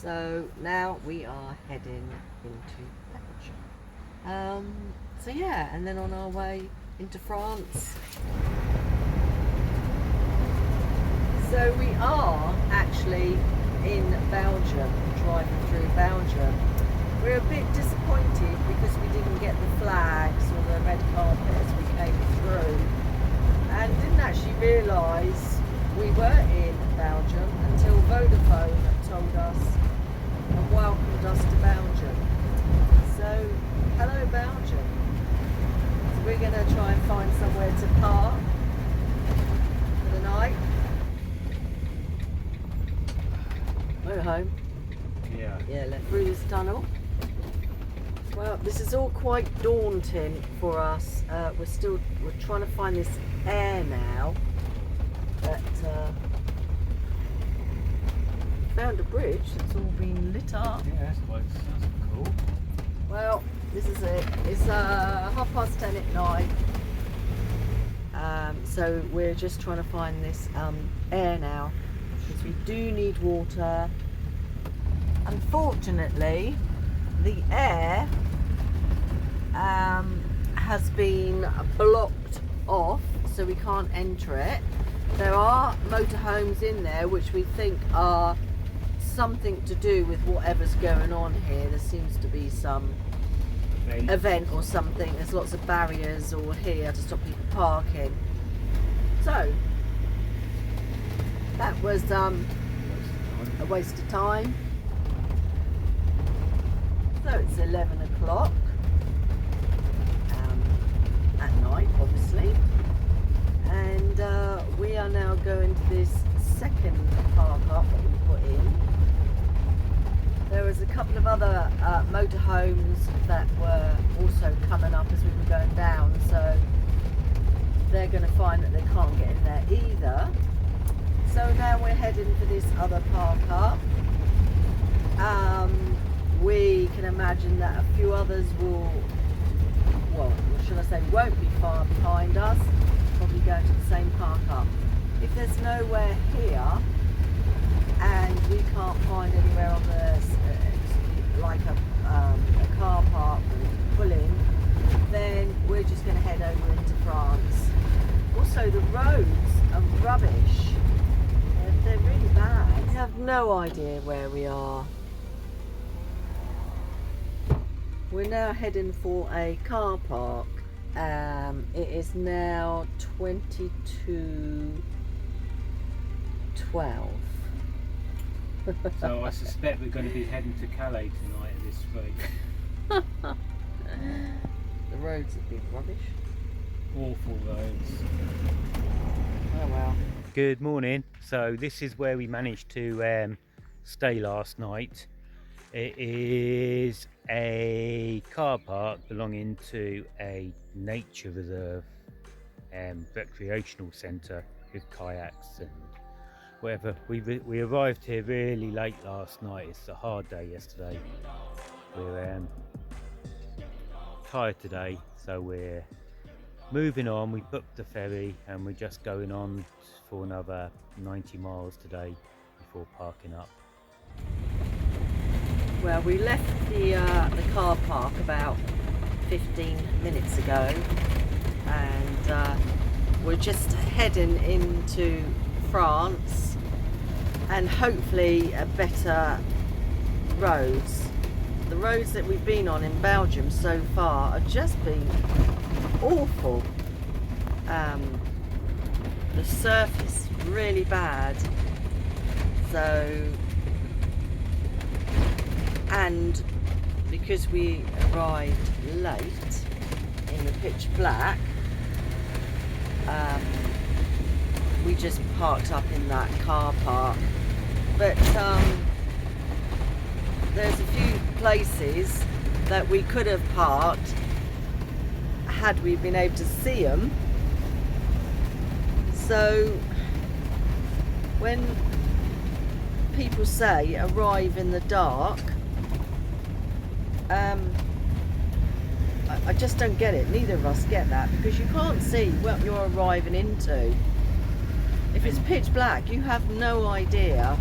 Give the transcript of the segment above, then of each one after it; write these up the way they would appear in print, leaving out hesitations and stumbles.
So now we are heading into Belgium. So yeah, and then on our way into France. So we are actually in Belgium, driving through Belgium. We're a bit disappointed because we didn't get the flags or the red carpet as we came through, and didn't actually realise we were in Belgium until Vodafone told us and welcomed us to Belgium. So, hello Belgium. So we're going to try and find somewhere to park for the night. We're home. Yeah, left through this tunnel. Well, this is all quite daunting for us. We're trying to find this air now. But found a bridge that's all been lit up. Yeah, that's cool. Well, this is it. It's 10:30 at night. So we're just trying to find this air now, because we do need water. Unfortunately, the air has been blocked off, so we can't enter it. There are motorhomes in there which we think are something to do with whatever's going on here. There seems to be some event or something. There's lots of barriers all here to stop people parking. So that was a waste of time. So it's 11 o'clock at night, obviously, and we are now going to this second park up that we put in. There was a couple of other motorhomes that were also coming up as we were going down, so they're going to find that they can't get in there either. So now we're heading for this other park up. We can imagine that a few others will, well, should I say, won't be far behind us, probably going to the same park up. If there's nowhere here and we can't find anywhere on the like a car park that we can pull in, then we're just going to head over into France. Also, the roads are rubbish. They're really bad. We have no idea where we are. We're now heading for a car park. It is now 22:12. So I suspect we're going to be heading to Calais tonight at this rate. The roads have been rubbish. Awful roads. Oh well. Good morning. So this is where we managed to stay last night. It is a car park belonging to a nature reserve, recreational centre with kayaks and whatever. We arrived here really late last night. It's a hard day yesterday. We're tired today, so we're moving on. We booked the ferry and we're just going on for another 90 miles today before parking up. Well, we left the car park about 15 minutes ago, and we're just heading into France and hopefully a better roads. The roads that we've been on in Belgium so far have just been awful. The surface really bad. So, and because we arrived late in the pitch black, we just parked up in that car park. But there's a few places that we could have parked had we been able to see them. So when people say arrive in the dark, I just don't get it. Neither of us get that, because you can't see what you're arriving into. If it's pitch black, you have no idea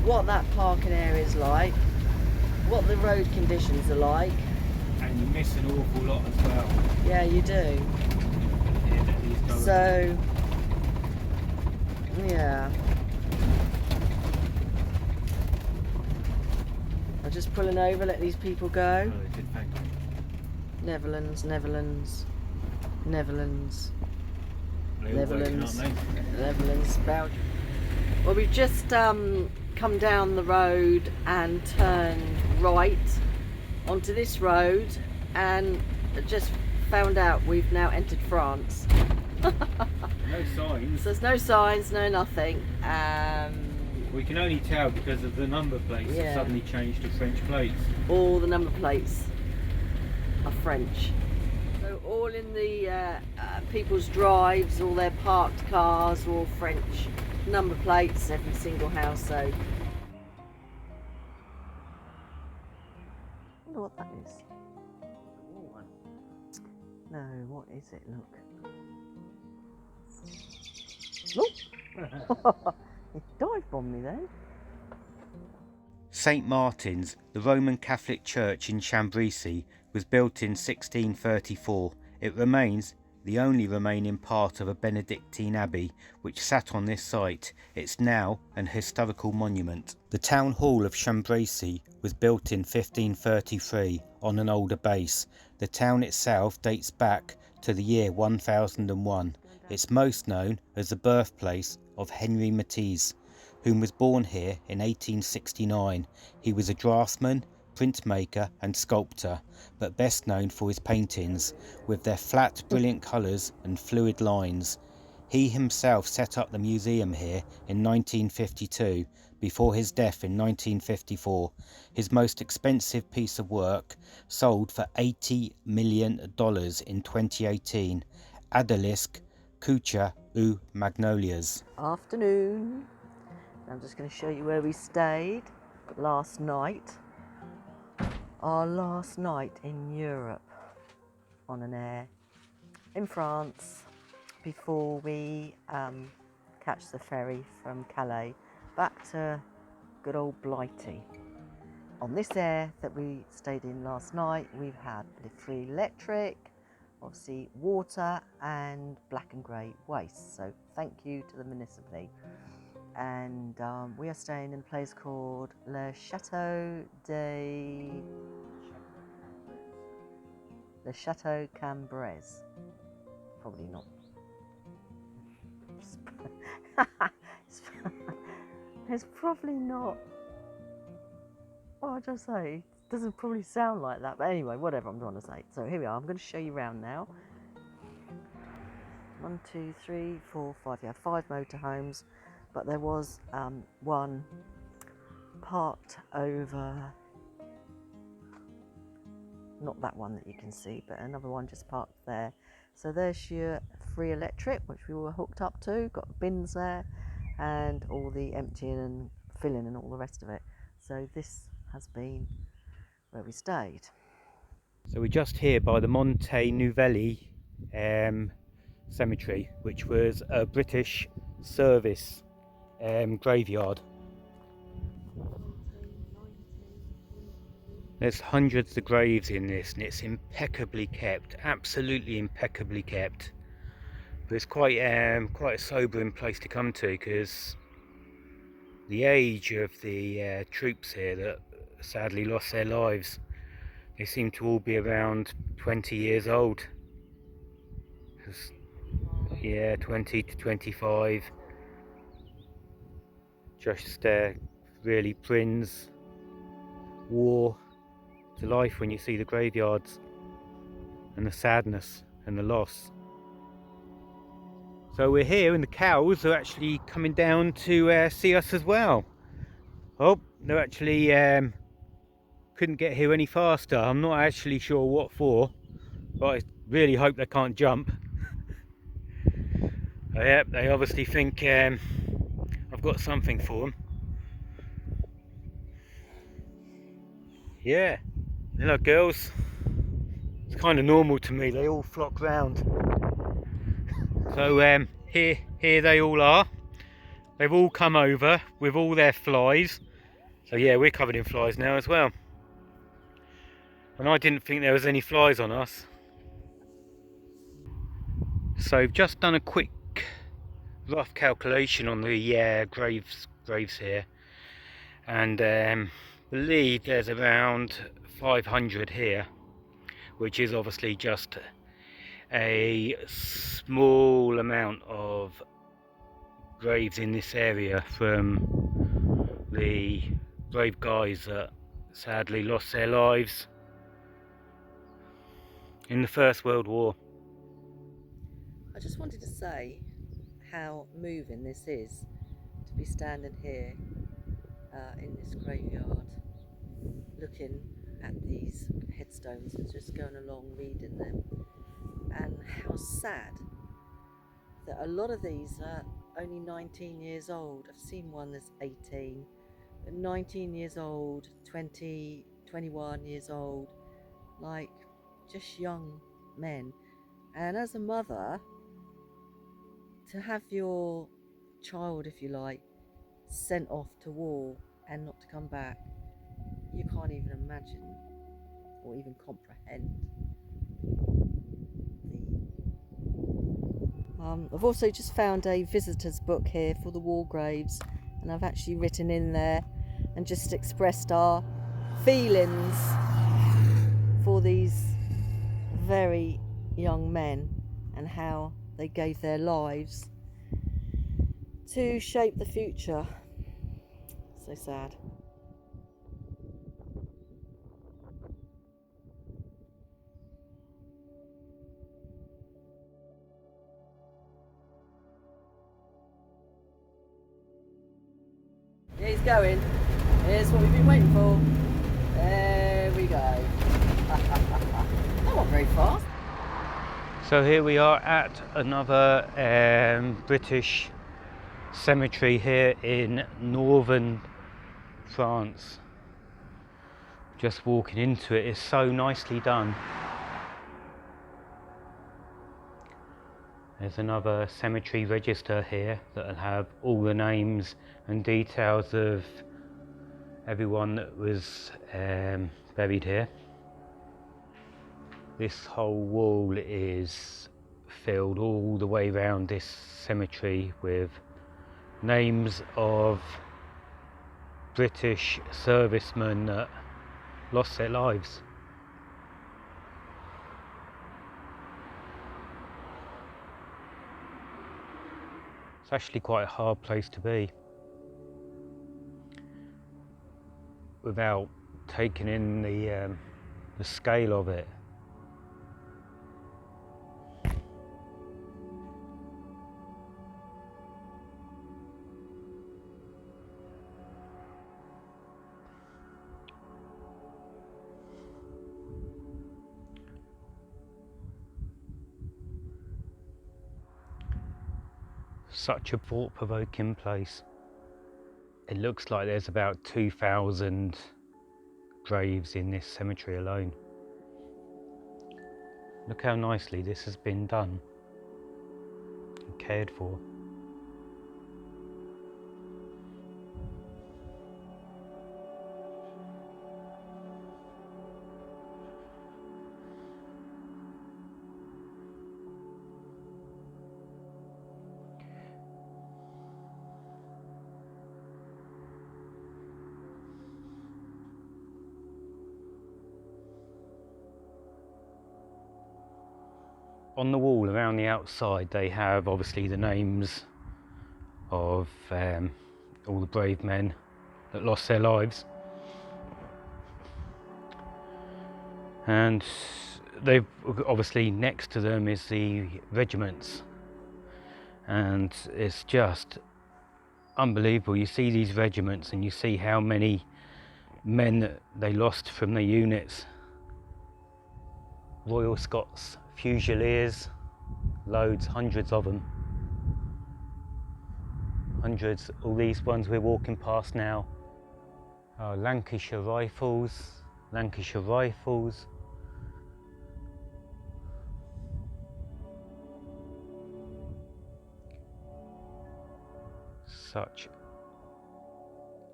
what that parking area is like, what the road conditions are like. And you miss an awful lot as well. Yeah, you do. So, yeah. I'm just pulling over, let these people go. Oh, they did, thank you. Netherlands, Netherlands, Netherlands, They're all working, Netherlands, aren't they? Netherlands, Belgium. Well, we've just come down the road and turned right onto this road and just found out we've now entered France. No signs. So there's no signs, no nothing. We can only tell because of the number plates Yeah. that suddenly changed to French plates. All the number plates are French. So all in the people's drives, all their parked cars are all French number plates, every single house. So I wonder what that is. No, what is it? Look. It dive bombed me then. St Martin's, the Roman Catholic church in Chambrésis, was built in 1634. It remains the only remaining part of a Benedictine abbey which sat on this site. It's now an historical monument. The town hall of Chambrésis was built in 1533 on an older base. The town itself dates back to the year 1001. It's most known as the birthplace of Henri Matisse, whom was born here in 1869. He was a draftsman, printmaker and sculptor, but best known for his paintings, with their flat, brilliant colours and fluid lines. He himself set up the museum here in 1952, before his death in 1954. His most expensive piece of work sold for $80 million in 2018, Adalisk Kucha ou Magnolias. Afternoon. I'm just going to show you where we stayed last night. Our last night in Europe on an air in France before we catch the ferry from Calais back to good old Blighty. On this air that we stayed in last night, we've had the free electric, obviously water and black and grey waste. So thank you to the municipality. And we are staying in a place called Le Chateau Cambres. Probably not. It's probably not. What would I say? It doesn't probably sound like that, but anyway, whatever I'm trying to say. So here we are. I'm going to show you around now. 1, 2, 3, 4, 5. Yeah, 5 motorhomes. But there was one parked over, not that one that you can see, but another one just parked there. So there's your free electric, which we were hooked up to, got bins there, and all the emptying and filling and all the rest of it. So this has been where we stayed. So we're just here by the Monte Novelli cemetery, which was a British service graveyard. There's hundreds of graves in this, and it's impeccably kept, absolutely impeccably kept. But it's quite a sobering place to come to, because the age of the troops here that sadly lost their lives, they seem to all be around 20 years old. Yeah, 20 to 25. Just really brings war to life when you see the graveyards and the sadness and the loss. So we're here, and the cows are actually coming down to see us as well. Oh, they're actually couldn't get here any faster. I'm not actually sure what for, but I really hope they can't jump. Yep, they obviously think I've got something for them. Yeah, hello girls. It's kind of normal to me, they all flock round. So here they all are. They've all come over with all their flies. So yeah, we're covered in flies now as well. And I didn't think there was any flies on us. So I've just done a quick rough calculation on the graves here, and believe there's around 500 here, which is obviously just a small amount of graves in this area from the brave guys that sadly lost their lives in the First World War. I just wanted to say how moving this is to be standing here in this graveyard looking at these headstones and just going along reading them, and how sad that a lot of these are only 19 years old. I've seen one that's 18, but 19 years old, 20, 21 years old, like just young men. And as a mother, to have your child, if you like, sent off to war and not to come back, you can't even imagine or even comprehend. I've also just found a visitor's book here for the war graves, and I've actually written in there and just expressed our feelings for these very young men and how they gave their lives to shape the future. So sad. Yeah, he's going. Here's what we've been waiting for. There we go. Not very fast. So here we are at another British cemetery here in northern France. Just walking into it is so nicely done. There's another cemetery register here that'll have all the names and details of everyone that was buried here. This whole wall is filled all the way around this cemetery with names of British servicemen that lost their lives. It's actually quite a hard place to be without taking in the scale of it. Such a thought-provoking place. It looks like there's about 2,000 graves in this cemetery alone. Look how nicely this has been done and cared for. On the wall around the outside they have obviously the names of all the brave men that lost their lives, and they've obviously next to them is the regiments, and it's just unbelievable. You see these regiments and you see how many men that they lost from the units. Royal Scots Fusiliers, loads, hundreds of them. Hundreds, all these ones we're walking past now. Oh, Lancashire Rifles, Lancashire Rifles. Such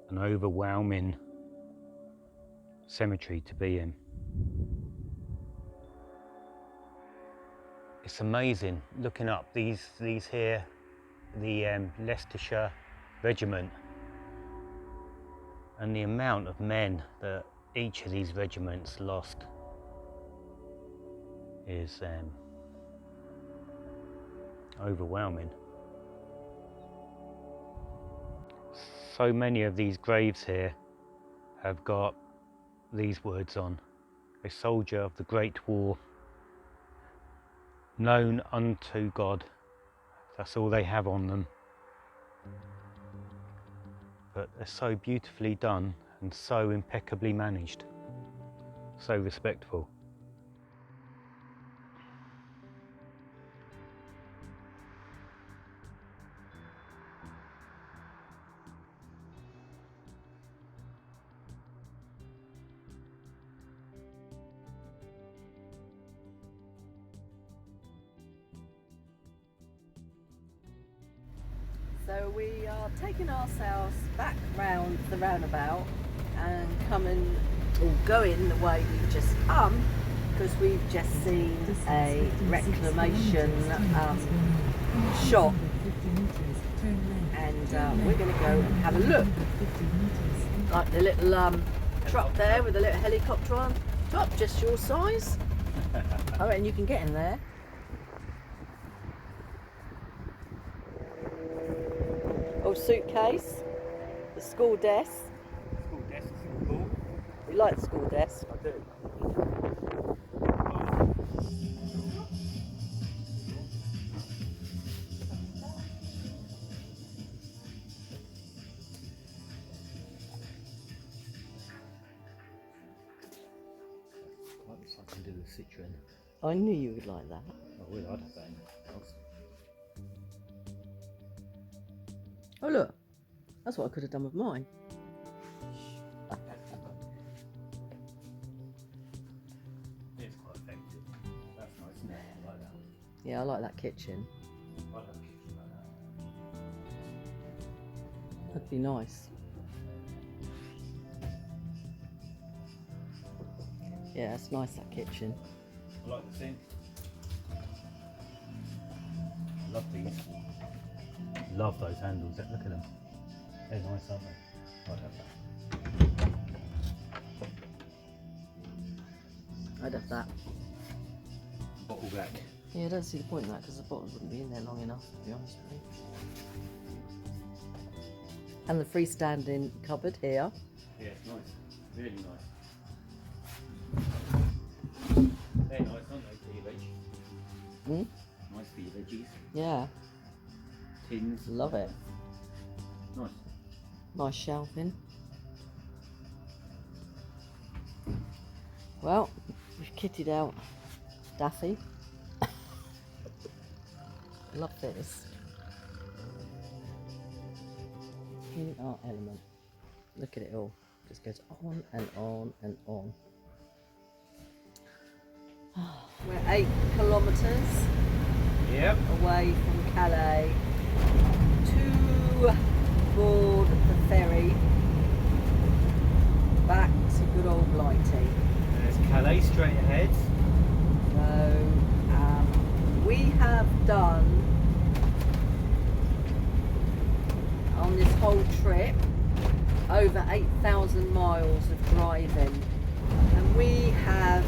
an overwhelming cemetery to be in. It's amazing looking up these here, the Leicestershire Regiment, and the amount of men that each of these regiments lost is overwhelming. So many of these graves here have got these words on: a soldier of the Great War, known unto God. That's all they have on them. But they're so beautifully done and so impeccably managed, so respectful. So we are taking ourselves back round the roundabout and going the way we've just come, because we've just seen a reclamation shop, and we're going to go and have a look. Like the little truck there with a little helicopter on top, just your size. I reckon you can get in there. Old suitcase, the school desk. School desk is cool. We like the school desk. I do. I can do the Citroen. I knew you would like that. I would, I'd have that in the house. Oh look, that's what I could have done with mine. It's quite effective. That's nice, isn't it? I like that. Yeah, I like that kitchen. I like a kitchen like that. That'd be nice. Yeah, it's nice, that kitchen. I like the sink. I love these. Love those handles. Look at them. They're nice, aren't they? I'd have that. I'd have that. Bottle back. Yeah, I don't see the point in that because the bottle wouldn't be in there long enough, to be honest with you. And the freestanding cupboard here. Yeah, it's nice. Really nice. They're nice, aren't they, for your veg? Hmm? Nice for your veggies. Yeah, Tins. love it. Nice. Nice shelving. Well, we've kitted out Daffy. Love this. In our element. Look at it all. Just goes on and on and on. We're 8 kilometres Yep. away from Calais to board the ferry back to good old Blighty. There's Calais straight ahead. So we have done on this whole trip over 8,000 miles of driving, and we have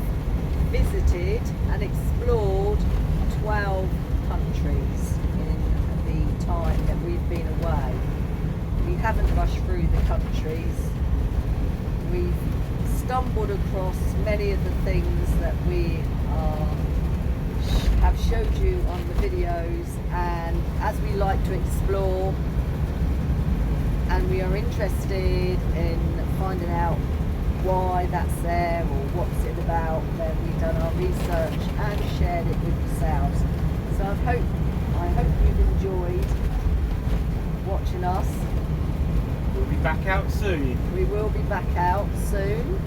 visited and explored 12 countries in the time that we've been away. We haven't rushed through the countries. We've stumbled across many of the things that we have showed you on the videos, and as we like to explore and we are interested in finding out why that's there or what's it about, then we've done our research and shared it with yourselves. So I hope you've enjoyed watching us. We'll be back out soon. We will be back out soon.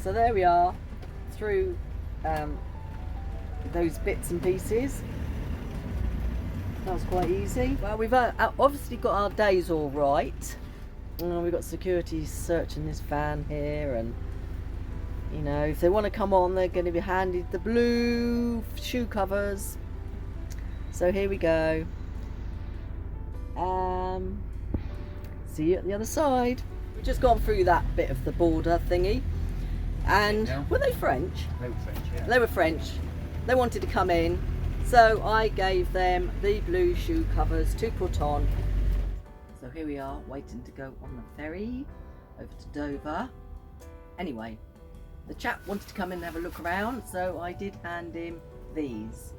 So there we are, through those bits and pieces. That was quite easy. Well, we've obviously got our days all right. We've got security searching this van here, and you know, if they want to come on, they're going to be handed the blue shoe covers. So here we go. See you at the other side. We've just gone through that bit of the border thingy. And were they French? They were French, yeah. They were French. They wanted to come in, so I gave them the blue shoe covers to put on. So here we are, waiting to go on the ferry over to Dover. Anyway, the chap wanted to come in and have a look around, so I did hand him these.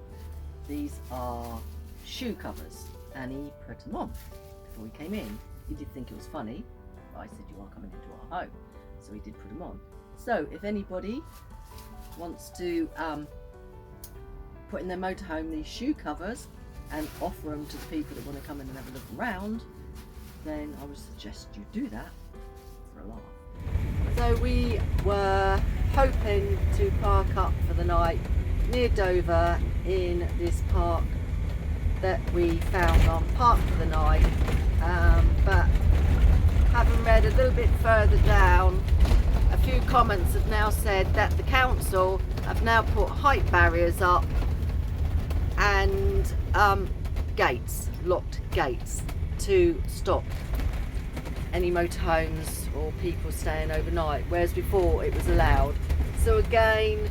These are shoe covers, and he put them on before he came in. He did think it was funny, but I said, you are coming into our home, so he did put them on. So if anybody wants to put in their motorhome these shoe covers and offer them to the people that want to come in and have a look around, then I would suggest you do that for a laugh. So we were hoping to park up for the night near Dover in this park that we found on Park for the Night, but having read a little bit further down, a few comments have now said that the council have now put height barriers up and gates, locked gates, to stop any motorhomes or people staying overnight, whereas before it was allowed. So again,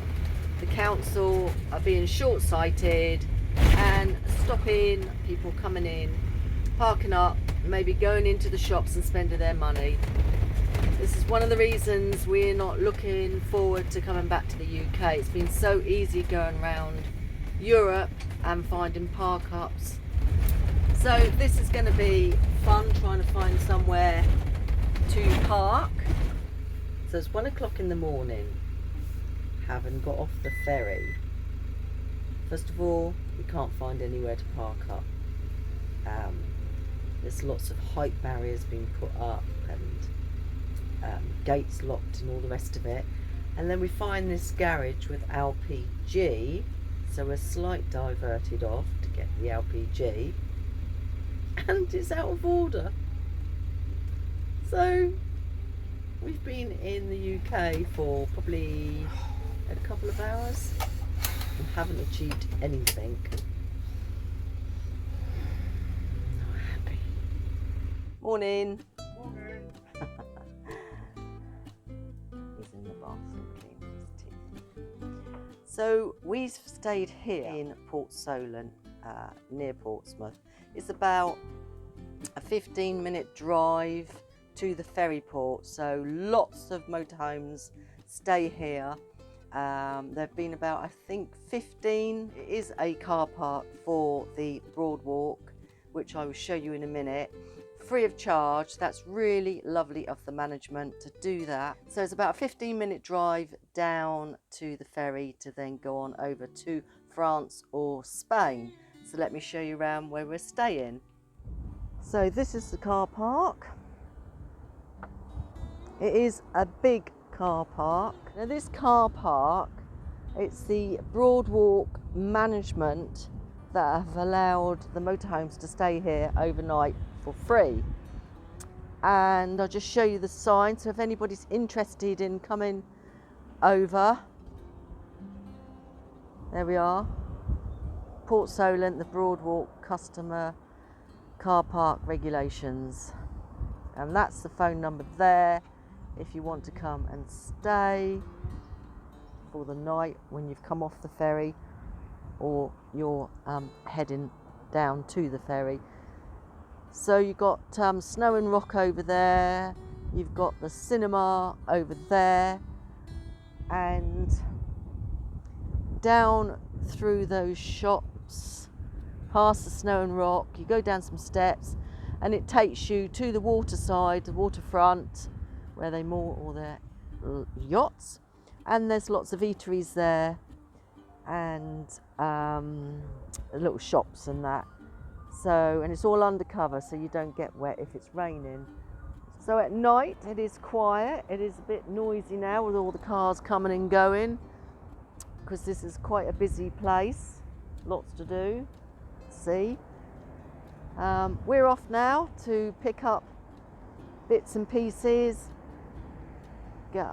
the council are being short-sighted and stopping people coming in, parking up, maybe going into the shops and spending their money. This is one of the reasons we're not looking forward to coming back to the UK. It's been so easy going around Europe and finding park-ups. So this is going to be fun, trying to find somewhere to park. So it's 1 o'clock in the morning, having got off the ferry. First of all, we can't find anywhere to park up. There's lots of height barriers being put up and gates locked and all the rest of it. And then we find this garage with LPG, so we're slight diverted off to get the LPG, and it's out of order. So we've been in the UK for probably a couple of hours and haven't achieved anything. Not happy. Morning. Morning. He's in the bathroom cleaning his teeth. So we've stayed here in Port Solent, near Portsmouth. It's about a 15-minute drive to the ferry port, so lots of motorhomes stay here. There have been about, I think, 15. It is a car park for the Broadwalk, which I will show you in a minute, free of charge. That's really lovely of the management to do that. So it's about a 15-minute drive down to the ferry to then go on over to France or Spain. So let me show you around where we're staying. So this is the car park. It is a big car park. Now this car park, it's the Broadwalk management that have allowed the motorhomes to stay here overnight for free. And I'll just show you the sign, so if anybody's interested in coming over, there we are. Port Solent, the Broadwalk customer car park regulations. And that's the phone number there if you want to come and stay for the night when you've come off the ferry or you're heading down to the ferry. So you've got Snow and Rock over there, you've got the cinema over there, and down through those shops, past the Snow and Rock, you go down some steps and it takes you to the waterside, the waterfront, where they moor all their yachts, and there's lots of eateries there and little shops and that. So, and it's all undercover, so you don't get wet if it's raining. So at night it is quiet. It is a bit noisy now with all the cars coming and going, because this is quite a busy place, lots to do, see. We're off now to pick up bits and pieces, get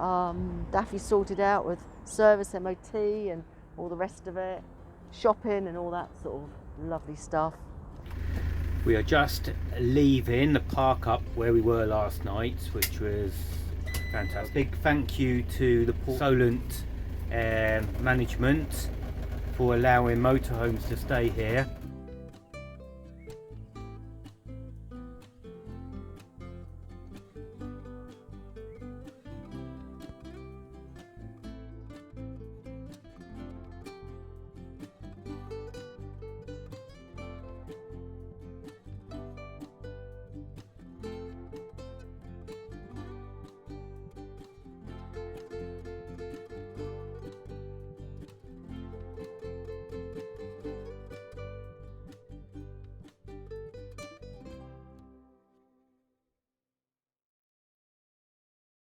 Daffy sorted out with service MOT and all the rest of it, shopping and all that sort of lovely stuff. We are just leaving the park up where we were last night, which was fantastic. Big thank you to the Port Solent management for allowing motorhomes to stay here.